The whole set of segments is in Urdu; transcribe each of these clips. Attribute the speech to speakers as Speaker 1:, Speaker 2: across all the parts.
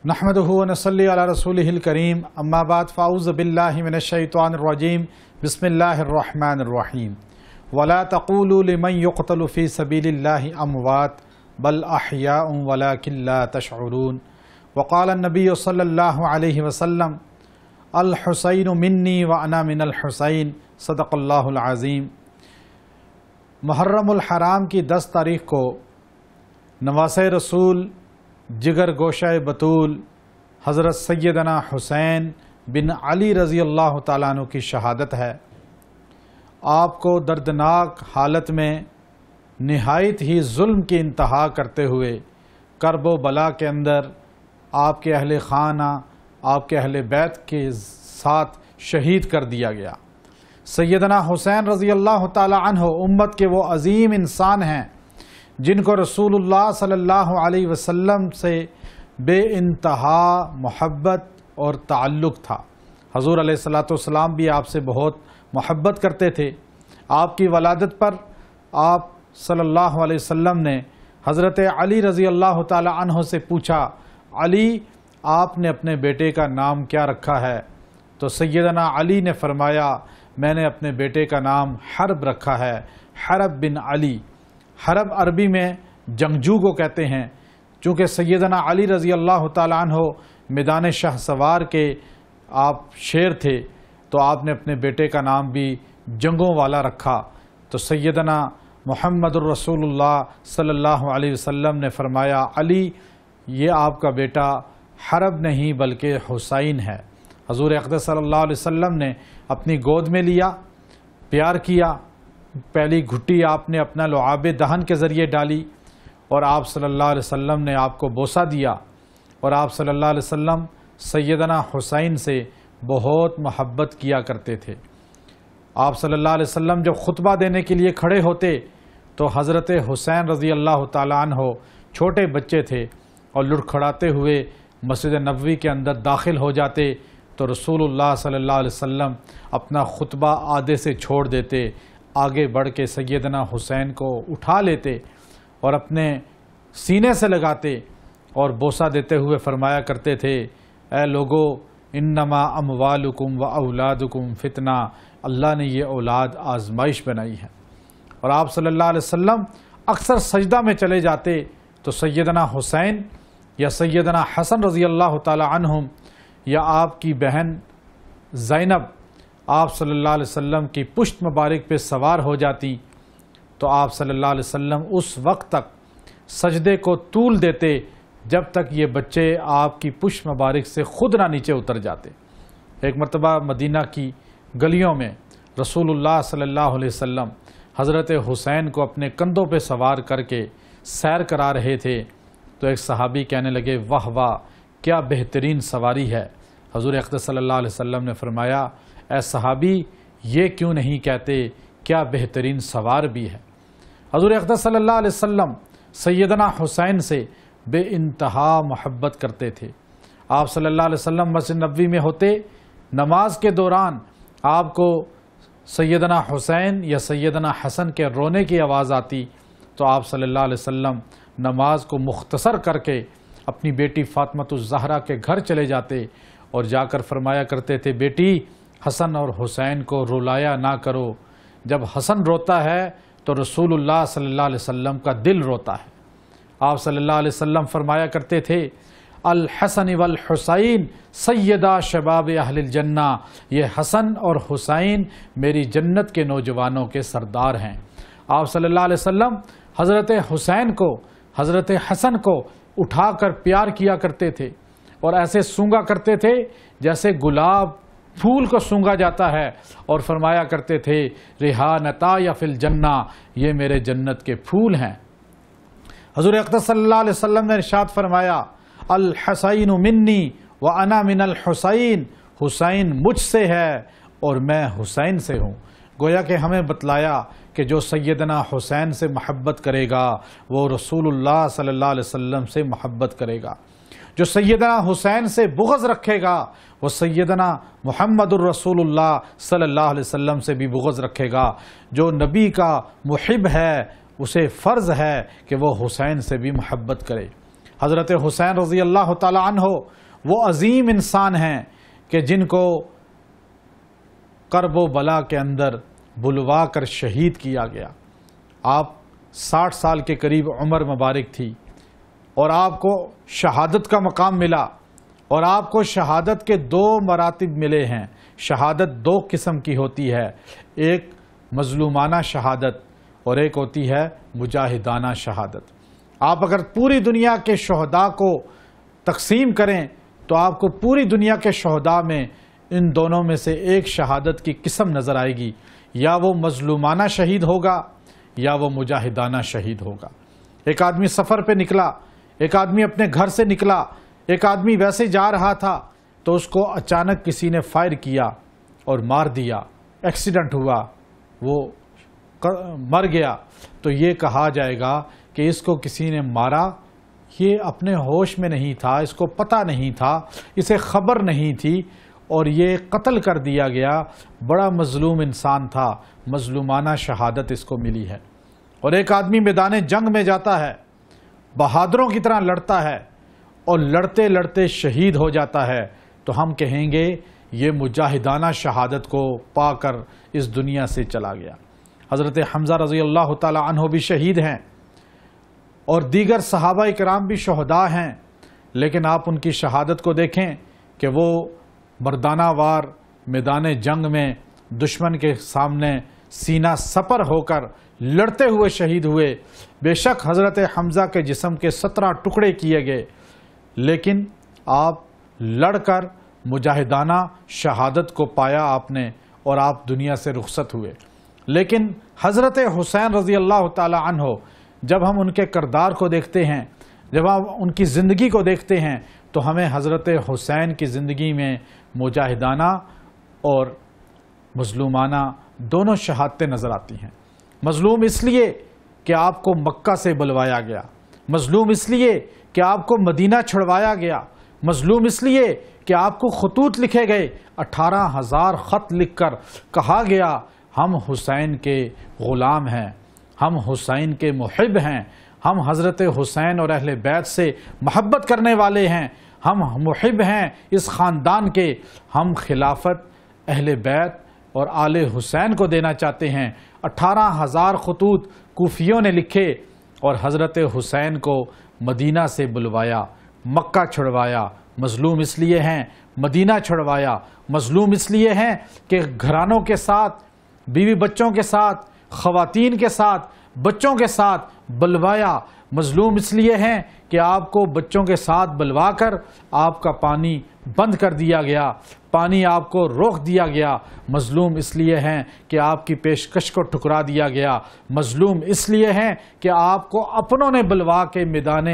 Speaker 1: نحمدہ ونصلی علی رسولہ الکریم اما بعد فاعوذ باللہ من الشیطان الرجیم بسم اللہ الرحمن الرحیم ولا تقولوا لمن يقتل في سبيل الله اموات بل احیاء ولكن لا تشعرون وقال النبی صلی اللہ علیہ وسلم الحسین منی وانا من الحسین صدق اللہ العظیم۔ محرم الحرام کی 10 تاریخ کو نواسۂ رسول جگر گوشہ بطول حضرت سیدنا حسین بن علی رضی اللہ تعالیٰ عنہ کی شہادت ہے۔ آپ کو دردناک حالت میں نہایت ہی ظلم کی انتہا کرتے ہوئے کرب و بلا کے اندر آپ کے اہل خانہ آپ کے اہل بیت کے ساتھ شہید کر دیا گیا۔ سیدنا حسین رضی اللہ تعالیٰ عنہ امت کے وہ عظیم انسان ہیں جن کو رسول اللہ صلی اللہ علیہ وسلم سے بے انتہا محبت اور تعلق تھا۔ حضور علیہ السلام بھی آپ سے بہت محبت کرتے تھے۔ آپ کی ولادت پر آپ صلی اللہ علیہ وسلم نے حضرت علی رضی اللہ تعالی عنہ سے پوچھا، علی آپ نے اپنے بیٹے کا نام کیا رکھا ہے؟ تو سیدنا علی نے فرمایا، میں نے اپنے بیٹے کا نام حرب رکھا ہے، حرب بن علی۔ حرب عربی میں جنگجو کو کہتے ہیں۔ چونکہ سیدنا علی رضی اللہ تعالی عنہ میدان شاہ سوار کے آپ شیر تھے تو آپ نے اپنے بیٹے کا نام بھی جنگوں والا رکھا۔ تو سیدنا محمد الرسول اللہ صلی اللہ علیہ وسلم نے فرمایا، علی یہ آپ کا بیٹا حرب نہیں بلکہ حسین ہے۔ حضور اقدس صلی اللہ علیہ وسلم نے اپنی گود میں لیا، پیار کیا، پہلی گھٹی آپ نے اپنا لعاب دہن کے ذریعے ڈالی اور آپ صلی اللہ علیہ وسلم نے آپ کو بوسہ دیا، اور آپ صلی اللہ علیہ وسلم سیدنا حسین سے بہت محبت کیا کرتے تھے۔ آپ صلی اللہ علیہ وسلم جب خطبہ دینے کے لیے کھڑے ہوتے تو حضرت حسین رضی اللہ تعالی عنہ چھوٹے بچے تھے اور لڑکھڑاتے ہوئے مسجد نبوی کے اندر داخل ہو جاتے تو رسول اللہ صلی اللہ علیہ وسلم اپنا خطبہ آدھے سے چھوڑ دیتے، آگے بڑھ کے سیدنا حسین کو اٹھا لیتے اور اپنے سینے سے لگاتے اور بوسہ دیتے ہوئے فرمایا کرتے تھے، اے لوگو انما اموالکم و اولادکم فتنہ، اللہ نے یہ اولاد آزمائش بنائی ہے۔ اور آپ صلی اللہ علیہ وسلم اکثر سجدہ میں چلے جاتے تو سیدنا حسین یا سیدنا حسن رضی اللہ تعالی عنہم یا آپ کی بہن زینب آپ صلی اللہ علیہ وسلم کی پشت مبارک پہ سوار ہو جاتی تو آپ صلی اللہ علیہ وسلم اس وقت تک سجدے کو طول دیتے جب تک یہ بچے آپ کی پشت مبارک سے خود نہ نیچے اتر جاتے۔ ایک مرتبہ مدینہ کی گلیوں میں رسول اللہ صلی اللہ علیہ وسلم حضرت حسین کو اپنے کندھوں پہ سوار کر کے سیر کرا رہے تھے تو ایک صحابی کہنے لگے، واہ واہ کیا بہترین سواری ہے۔ حضور اقدس صلی اللہ علیہ وسلم نے فرمایا، اے صحابی یہ کیوں نہیں کہتے کیا بہترین سوار بھی ہے۔ حضور اقدس صلی اللہ علیہ وسلم سیدنا حسین سے بے انتہا محبت کرتے تھے۔ آپ صلی اللہ علیہ وسلم مسجد نبوی میں ہوتے، نماز کے دوران آپ کو سیدنا حسین یا سیدنا حسن کے رونے کی آواز آتی تو آپ صلی اللہ علیہ وسلم نماز کو مختصر کر کے اپنی بیٹی فاطمۃ الزہرا کے گھر چلے جاتے اور جا کر فرمایا کرتے تھے، بیٹی حسن اور حسین کو رلایا نہ کرو، جب حسن روتا ہے تو رسول اللہ صلی اللہ علیہ وسلم کا دل روتا ہے۔ آپ صلی اللہ علیہ وسلم فرمایا کرتے تھے، الحسن والحسین سیدہ شباب اہل الجنہ، یہ حسن اور حسین میری جنت کے نوجوانوں کے سردار ہیں۔ آپ صلی اللہ علیہ وسلم حضرت حسین کو حضرت حسن کو اٹھا کر پیار کیا کرتے تھے اور ایسے سونگا کرتے تھے جیسے گلاب پھول کو سونگا جاتا ہے، اور فرمایا کرتے تھے، ریحانتا یا فی الجنہ، یہ میرے جنت کے پھول ہیں۔ حضور اقدس صلی اللہ علیہ وسلم نے ارشاد فرمایا، الحسین منی وانا من الحسین، حسین مجھ سے ہے اور میں حسین سے ہوں۔ گویا کہ ہمیں بتلایا کہ جو سیدنا حسین سے محبت کرے گا وہ رسول اللہ صلی اللہ علیہ وسلم سے محبت کرے گا، جو سیدنا حسین سے بغض رکھے گا وہ سیدنا محمد الرسول اللہ صلی اللہ علیہ وسلم سے بھی بغض رکھے گا، جو نبی کا محب ہے اسے فرض ہے کہ وہ حسین سے بھی محبت کرے۔ حضرت حسین رضی اللہ تعالی عنہ وہ عظیم انسان ہیں کہ جن کو کرب و بلا کے اندر بلوا کر شہید کیا گیا۔ آپ 60 سال کے قریب عمر مبارک تھی اور آپ کو شہادت کا مقام ملا، اور آپ کو شہادت کے 2 مراتب ملے ہیں۔ شہادت 2 قسم کی ہوتی ہے، ایک مظلومانہ شہادت اور ایک ہوتی ہے مجاہدانہ شہادت۔ آپ اگر پوری دنیا کے شہداء کو تقسیم کریں تو آپ کو پوری دنیا کے شہداء میں ان دونوں میں سے ایک شہادت کی قسم نظر آئے گی، یا وہ مظلومانہ شہید ہوگا یا وہ مجاہدانہ شہید ہوگا۔ ایک آدمی سفر پہ نکلا، ایک آدمی اپنے گھر سے نکلا، ایک آدمی ویسے جا رہا تھا تو اس کو اچانک کسی نے فائر کیا اور مار دیا، ایکسیڈنٹ ہوا، وہ مر گیا، تو یہ کہا جائے گا کہ اس کو کسی نے مارا، یہ اپنے ہوش میں نہیں تھا، اس کو پتہ نہیں تھا، اسے خبر نہیں تھی اور یہ قتل کر دیا گیا، بڑا مظلوم انسان تھا، مظلومانہ شہادت اس کو ملی ہے۔ اور ایک آدمی میدان جنگ میں جاتا ہے، بہادروں کی طرح لڑتا ہے اور لڑتے لڑتے شہید ہو جاتا ہے، تو ہم کہیں گے یہ مجاہدانہ شہادت کو پا کر اس دنیا سے چلا گیا۔ حضرت حمزہ رضی اللہ تعالی عنہ بھی شہید ہیں اور دیگر صحابہ کرام بھی شہداء ہیں، لیکن آپ ان کی شہادت کو دیکھیں کہ وہ مردانہ وار میدان جنگ میں دشمن کے سامنے سینہ سپر ہو کر لڑتے ہوئے شہید ہوئے۔ بے شک حضرت حمزہ کے جسم کے 17 ٹکڑے کیے گئے، لیکن آپ لڑ کر مجاہدانہ شہادت کو پایا آپ نے، اور آپ دنیا سے رخصت ہوئے۔ لیکن حضرت حسین رضی اللہ تعالی عنہ، جب ہم ان کے کردار کو دیکھتے ہیں، جب ہم ان کی زندگی کو دیکھتے ہیں، تو ہمیں حضرت حسین کی زندگی میں مجاہدانہ اور مظلومانہ دونوں شہادتیں نظر آتی ہیں۔ مظلوم اس لیے کہ آپ کو مکہ سے بلوایا گیا، مظلوم اس لیے کہ آپ کو مدینہ چھڑوایا گیا، مظلوم اس لیے کہ آپ کو خطوط لکھے گئے، 18,000 خط لکھ کر کہا گیا ہم حسین کے غلام ہیں، ہم حسین کے محب ہیں، ہم حضرت حسین اور اہل بیت سے محبت کرنے والے ہیں، ہم محب ہیں اس خاندان کے، ہم خلافت اہل بیت اور آل حسین کو دینا چاہتے ہیں۔ 18,000 خطوط کوفیوں نے لکھے اور حضرت حسین کو مدینہ سے بلوایا، مکہ چھڑوایا۔ مظلوم اس لیے ہیں، مدینہ چھڑوایا، مظلوم اس لیے ہیں کہ گھرانوں کے ساتھ، بیوی بچوں کے ساتھ، خواتین کے ساتھ، بچوں کے ساتھ بلوایا۔ مظلوم اس لیے ہیں کہ آپ کو بچوں کے ساتھ بلوا کر آپ کا پانی بند کر دیا گیا، پانی آپ کو روک دیا گیا۔ مظلوم اس لیے ہیں کہ آپ کی پیشکش کو ٹھکرا دیا گیا۔ مظلوم اس لیے ہیں کہ آپ کو اپنوں نے بلوا کے میدان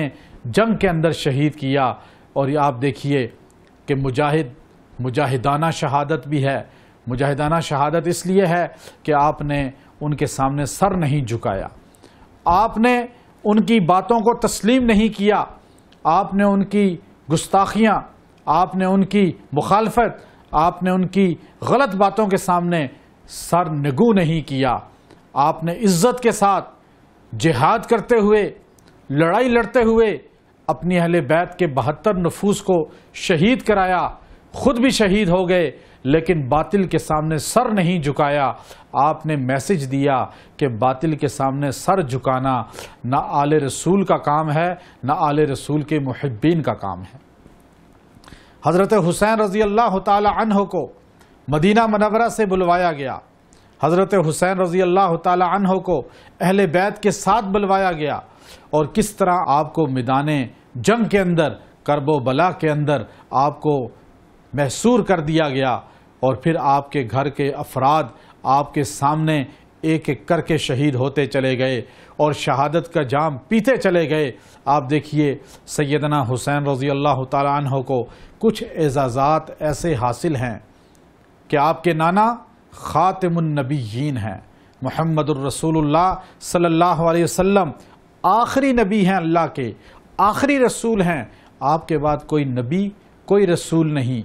Speaker 1: جنگ کے اندر شہید کیا۔ اور یہ آپ دیکھیے کہ مجاہدانہ شہادت بھی ہے۔ مجاہدانہ شہادت اس لیے ہے کہ آپ نے ان کے سامنے سر نہیں جھکایا، آپ نے ان کی باتوں کو تسلیم نہیں کیا، آپ نے ان کی گستاخیاں، آپ نے ان کی مخالفت، آپ نے ان کی غلط باتوں کے سامنے سر نگو نہیں کیا۔ آپ نے عزت کے ساتھ جہاد کرتے ہوئے، لڑائی لڑتے ہوئے اپنی اہل بیت کے 72 نفوس کو شہید کرایا، خود بھی شہید ہو گئے، لیکن باطل کے سامنے سر نہیں جھکایا۔ آپ نے میسج دیا کہ باطل کے سامنے سر جھکانا نہ آل رسول کا کام ہے، نہ آل رسول کے محبین کا کام ہے۔ حضرت حسین رضی اللہ تعالی عنہ کو مدینہ منورہ سے بلوایا گیا، حضرت حسین رضی اللہ تعالی عنہ کو اہل بیت کے ساتھ بلوایا گیا، اور کس طرح آپ کو میدان جنگ کے اندر، کرب و بلا کے اندر آپ کو محصور کر دیا گیا، اور پھر آپ کے گھر کے افراد آپ کے سامنے ایک ایک کر کے شہید ہوتے چلے گئے اور شہادت کا جام پیتے چلے گئے۔ آپ دیکھیے سیدنا حسین رضی اللہ تعالی عنہ کو کچھ اعزازات ایسے حاصل ہیں کہ آپ کے نانا خاتم النبیین ہیں، محمد الرسول اللہ صلی اللہ علیہ وسلم آخری نبی ہیں، اللہ کے آخری رسول ہیں۔ آپ کے بعد کوئی نبی، کوئی رسول نہیں۔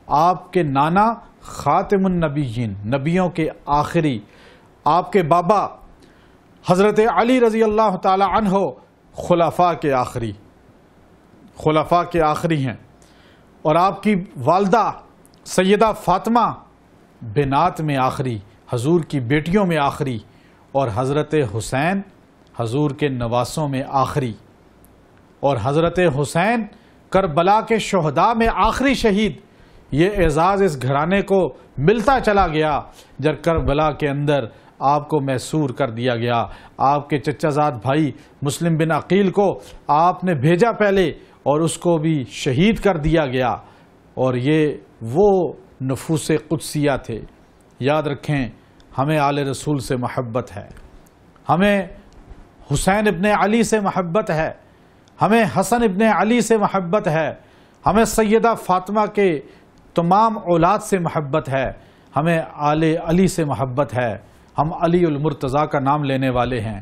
Speaker 1: آپ کے نانا خاتم النبیین، نبیوں کے آخری، آپ کے بابا حضرت علی رضی اللہ تعالی عنہ خلفاء کے آخری۔ خلفاء کے آخری ہیں، اور آپ کی والدہ سیدہ فاطمہ بنات میں آخری، حضور کی بیٹیوں میں آخری، اور حضرت حسین حضور کے نواسوں میں آخری، اور حضرت حسین کربلا کے شہداء میں آخری شہید۔ یہ اعزاز اس گھرانے کو ملتا چلا گیا جب کربلا کے اندر آپ کو محصور کر دیا گیا۔ آپ کے چچا زاد بھائی مسلم بن عقیل کو آپ نے بھیجا پہلے، اور اس کو بھی شہید کر دیا گیا، اور یہ وہ نفوس قدسیہ تھے۔ یاد رکھیں، ہمیں آل رسول سے محبت ہے، ہمیں حسین ابن علی سے محبت ہے، ہمیں حسن ابن علی سے محبت ہے، ہمیں سیدہ فاطمہ کے تمام اولاد سے محبت ہے، ہمیں آل علی سے محبت ہے، ہم علی المرتضیٰ کا نام لینے والے ہیں۔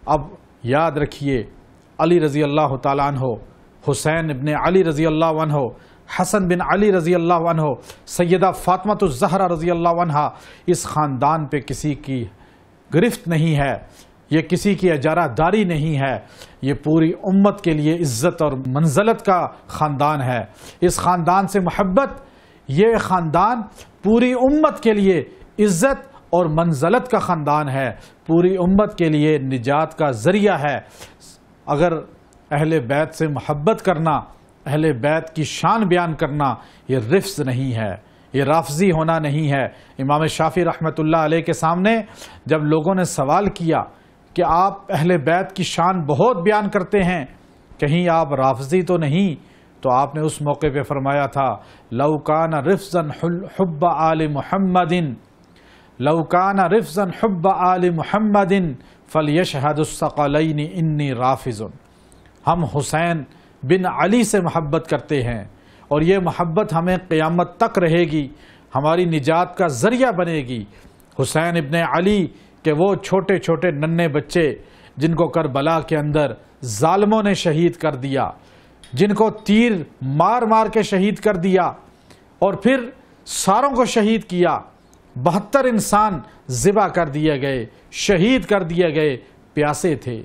Speaker 1: اب یاد رکھیے، علی رضی اللہ تعالیٰ عنہ، حسین ابن علی رضی اللہ عنہ، حسن بن علی رضی اللہ عنہ، سیدہ فاطمہ الزہرا رضی اللہ عنہا، اس خاندان پہ کسی کی گرفت نہیں ہے، یہ کسی کی اجارہ داری نہیں ہے، یہ پوری امت کے لیے عزت اور منزلت کا خاندان ہے۔ اس خاندان سے محبت، یہ خاندان پوری امت کے لیے عزت اور منزلت کا خاندان ہے، پوری امت کے لیے نجات کا ذریعہ ہے۔ اگر اہل بیت سے محبت کرنا، اہل بیت کی شان بیان کرنا، یہ رفض نہیں ہے، یہ رافضی ہونا نہیں ہے۔ امام شافعی رحمۃ اللہ علیہ کے سامنے جب لوگوں نے سوال کیا کہ آپ اہل بیت کی شان بہت بیان کرتے ہیں، کہیں آپ رافضی تو نہیں؟ تو آپ نے اس موقع پہ فرمایا تھا، لو کان رفضا حب آل محمد، لو کان رفضا حب آل محمد فلیشہد الثقلین انی رافض۔ ہم حسین بن علی سے محبت کرتے ہیں، اور یہ محبت ہمیں قیامت تک رہے گی، ہماری نجات کا ذریعہ بنے گی۔ حسین ابن علی کہ وہ چھوٹے چھوٹے ننھے بچے جن کو کربلا کے اندر ظالموں نے شہید کر دیا، جن کو تیر مار مار کے شہید کر دیا، اور پھر ساروں کو شہید کیا، 72 انسان ذبح کر دیے گئے، شہید کر دیے گئے، پیاسے تھے،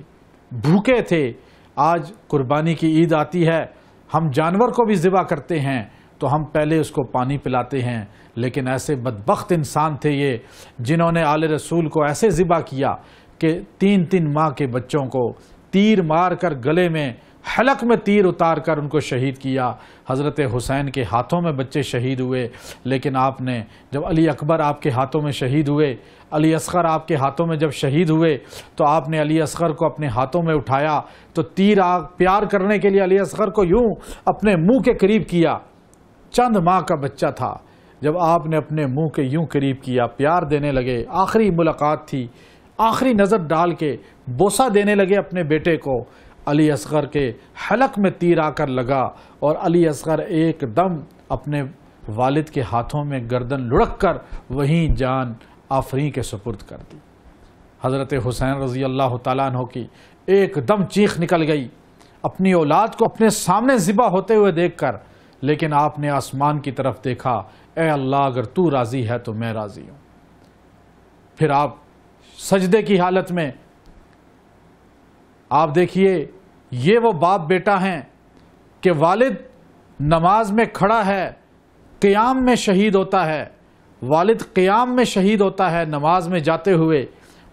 Speaker 1: بھوکے تھے۔ آج قربانی کی عید آتی ہے، ہم جانور کو بھی ذبح کرتے ہیں تو ہم پہلے اس کو پانی پلاتے ہیں، لیکن ایسے بدبخت انسان تھے یہ، جنہوں نے آل رسول کو ایسے ذبح کیا کہ 3 ماہ کے بچوں کو تیر مار کر گلے میں حلق میں تیر اتار کر ان کو شہید کیا۔ حضرت حسین کے ہاتھوں میں بچے شہید ہوئے، لیکن آپ نے جب علی اکبر آپ کے ہاتھوں میں شہید ہوئے، علی اصغر آپ کے ہاتھوں میں جب شہید ہوئے، تو آپ نے علی اصغر کو اپنے ہاتھوں میں اٹھایا تو تیر پیار کرنے کے لیے علی اصغر کو یوں اپنے منہ کے قریب کیا۔ چند ماہ کا بچہ تھا، جب آپ نے اپنے منہ کے یوں قریب کیا، پیار دینے لگے، آخری ملاقات تھی، آخری نظر ڈال کے بوسہ دینے لگے اپنے بیٹے کو، علی اصغر کے حلق میں تیر آ کر لگا، اور علی اصغر ایک دم اپنے والد کے ہاتھوں میں گردن لڑک کر وہیں جان آفریں کے سپرد کر دی۔ حضرت حسین رضی اللہ تعالیٰ عنہ کی ایک دم چیخ نکل گئی اپنی اولاد کو اپنے سامنے ذبح ہوتے ہوئے دیکھ کر، لیکن آپ نے آسمان کی طرف دیکھا، اے اللہ اگر تو راضی ہے تو میں راضی ہوں۔ پھر آپ سجدے کی حالت میں، آپ دیکھیے یہ وہ باپ بیٹا ہیں کہ والد نماز میں کھڑا ہے، قیام میں شہید ہوتا ہے، والد قیام میں شہید ہوتا ہے نماز میں جاتے ہوئے،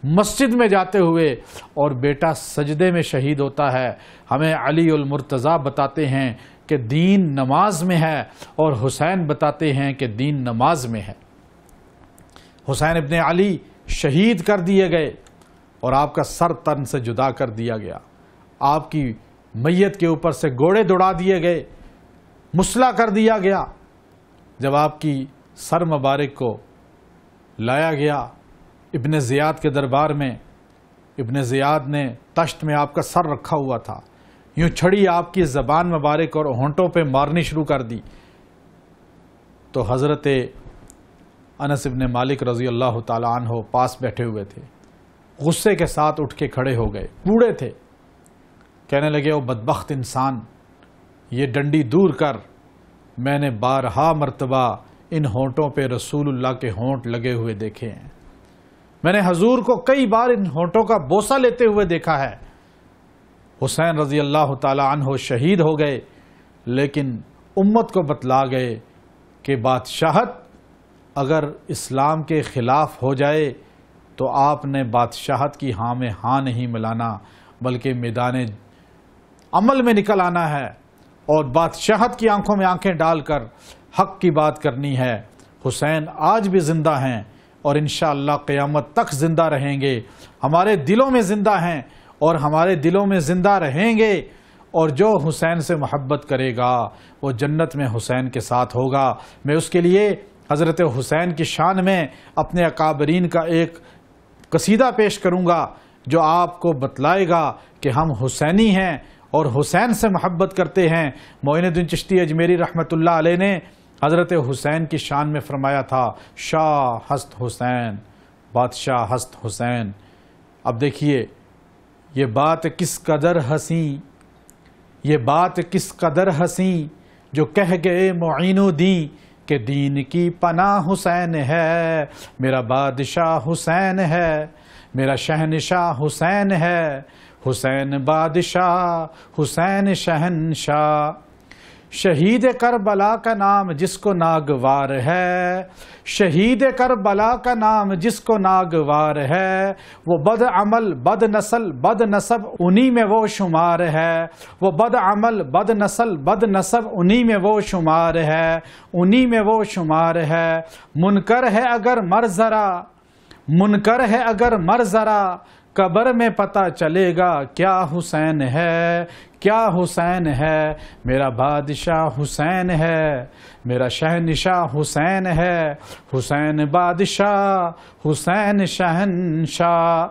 Speaker 1: مسجد میں جاتے ہوئے، اور بیٹا سجدے میں شہید ہوتا ہے۔ ہمیں علی المرتضیٰ بتاتے ہیں کہ دین نماز میں ہے، اور حسین بتاتے ہیں کہ دین نماز میں ہے۔ حسین ابن علی شہید کر دیے گئے، اور آپ کا سر تن سے جدا کر دیا گیا، آپ کی میت کے اوپر سے گھوڑے دوڑا دیے گئے، مسلح کر دیا گیا۔ جب آپ کی سر مبارک کو لایا گیا ابن زیاد کے دربار میں، ابن زیاد نے تشت میں آپ کا سر رکھا ہوا تھا، یوں چھڑی آپ کی زبان مبارک اور ہونٹوں پہ مارنی شروع کر دی، تو حضرت انس ابن مالک رضی اللہ تعالی عنہ پاس بیٹھے ہوئے تھے، غصے کے ساتھ اٹھ کے کھڑے ہو گئے، بوڑھے تھے، کہنے لگے او بدبخت انسان، یہ ڈنڈی دور کر، میں نے بارہا مرتبہ ان ہونٹوں پہ رسول اللہ کے ہونٹ لگے ہوئے دیکھے ہیں، میں نے حضور کو کئی بار ان ہونٹوں کا بوسہ لیتے ہوئے دیکھا ہے۔ حسین رضی اللہ تعالی عنہ شہید ہو گئے، لیکن امت کو بتلا گئے کہ بادشاہت اگر اسلام کے خلاف ہو جائے تو آپ نے بادشاہت کی ہاں میں ہاں نہیں ملانا، بلکہ میدان عمل میں نکل آنا ہے اور بادشاہت کی آنکھوں میں آنکھیں ڈال کر حق کی بات کرنی ہے۔ حسین آج بھی زندہ ہیں اور انشاءاللہ قیامت تک زندہ رہیں گے، ہمارے دلوں میں زندہ ہیں اور ہمارے دلوں میں زندہ رہیں گے، اور جو حسین سے محبت کرے گا وہ جنت میں حسین کے ساتھ ہوگا۔ میں اس کے لیے حضرت حسین کی شان میں اپنے اکابرین کا ایک قصیدہ پیش کروں گا جو آپ کو بتلائے گا کہ ہم حسینی ہیں اور حسین سے محبت کرتے ہیں۔ معین الدین چشتی اجمیری رحمۃ اللہ علیہ نے حضرت حسین کی شان میں فرمایا تھا، شاہ ہست حسین، بادشاہ ہست حسین۔ اب دیکھیے یہ بات کس قدر حسین، یہ بات کس قدر حسین جو کہہ گئے معین الدین کہ دین کی پناہ حسین ہے، میرا بادشاہ حسین ہے، میرا شہنشاہ حسین ہے، حسین بادشاہ حسین شہنشاہ۔ شہید کربلا کا نام جس کو ناگوار ہے، شہید کربلا کا نام جس کو ناگوار ہے، وہ بد عمل بد نسل بد نسب انہی میں وہ شمار ہے، وہ بد عمل بد نسل بد نسب انہی میں وہ شمار ہے، انہی میں وہ شمار ہے۔ منکر ہے اگر مر ذرا، منکر ہے اگر مر ذرا، قبر میں پتہ چلے گا کیا حسین ہے، کیا حسین ہے۔ میرا بادشاہ حسین ہے، میرا شہنشاہ حسین ہے، حسین بادشاہ حسین شہنشاہ۔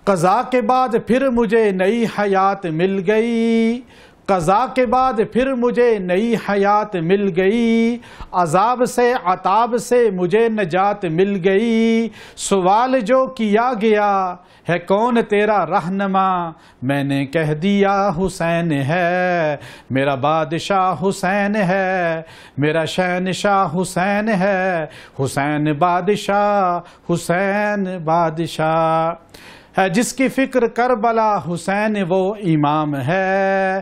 Speaker 1: قضا کے بعد پھر مجھے نئی حیات مل گئی، قضا کے بعد پھر مجھے نئی حیات مل گئی، عذاب سے عطاب سے مجھے نجات مل گئی۔ سوال جو کیا گیا ہے کون تیرا رہنما، میں نے کہہ دیا حسین ہے، میرا بادشاہ حسین ہے، میرا شہنشاہ حسین ہے، حسین بادشاہ حسین بادشاہ۔ ہے جس کی فکر کربلا حسین وہ امام ہے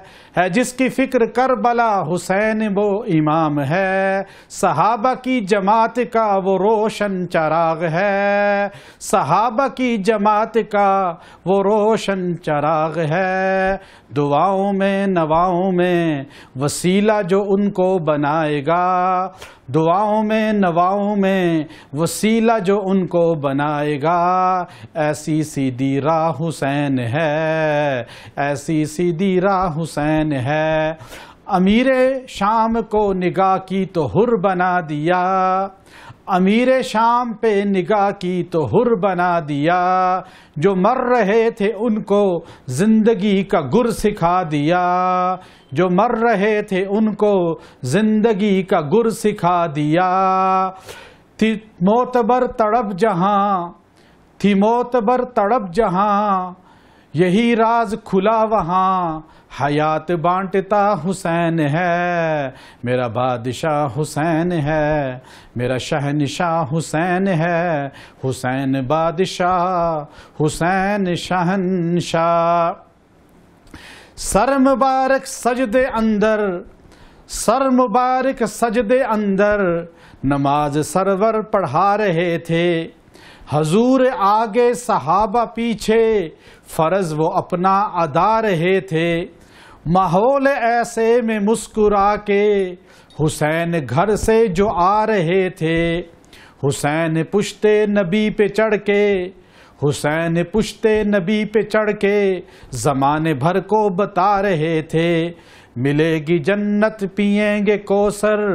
Speaker 1: جس کی فکر کربلا حسین وہ امام ہے، صحابہ کی جماعت کا وہ روشن چراغ ہے، صحابہ کی جماعت کا وہ روشن چراغ ہے۔ دعاؤں میں نواؤں میں وسیلہ جو ان کو بنائے گا، دعاؤں میں نواؤں میں وسیلہ جو ان کو بنائے گا، ایسی سیدھی راہ حسین ہے، ایسی سیدھی راہ حسین ہے۔ امیر شام کو نگاہ کی تو حر بنا دیا، امیر شام پہ نگاہ کی تو حر بنا دیا، جو مر رہے تھے ان کو زندگی کا گر سکھا دیا، جو مر رہے تھے ان کو زندگی کا گر سکھا دیا۔ تھی معتبر تڑپ جہاں، تھی معتبر تڑپ جہاں، یہی راز کھلا وہاں، حیات بانٹتا حسین ہے، میرا بادشاہ حسین ہے، میرا شہنشاہ حسین ہے، حسین بادشاہ حسین شہنشاہ۔ سر مبارک سجدے اندر، سر مبارک سجدے اندر، نماز سرور پڑھا رہے تھے، حضور آگے صحابہ پیچھے، فرض وہ اپنا ادا رہے تھے۔ ماحول ایسے میں مسکرا کے حسین گھر سے جو آ رہے تھے، حسین پشتے نبی پہ چڑھ کے، حسین پشتے نبی پہ چڑھ کے زمانے بھر کو بتا رہے تھے، ملے گی جنت پئیں گے کوثر،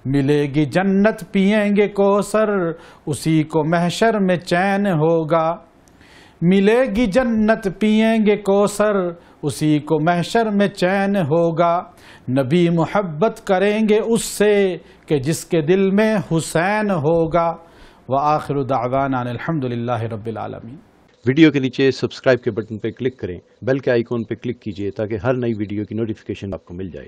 Speaker 1: ملے گی جنت پئیں گے کوثر، اسی کو محشر میں چین ہوگا، ملے گی جنت پئیں گے کوثر، اسی کو محشر میں چین ہوگا۔ نبی محبت کریں گے اس سے کہ جس کے دل میں حسین ہوگا۔ وآخر دعوانا الحمدللہ رب العالمین۔
Speaker 2: ویڈیو کے نیچے سبسکرائب کے بٹن پہ کلک کریں، بیل کے آئیکن پہ کلک کیجئے تاکہ ہر نئی ویڈیو کی نوٹیفیکیشن آپ کو مل جائے۔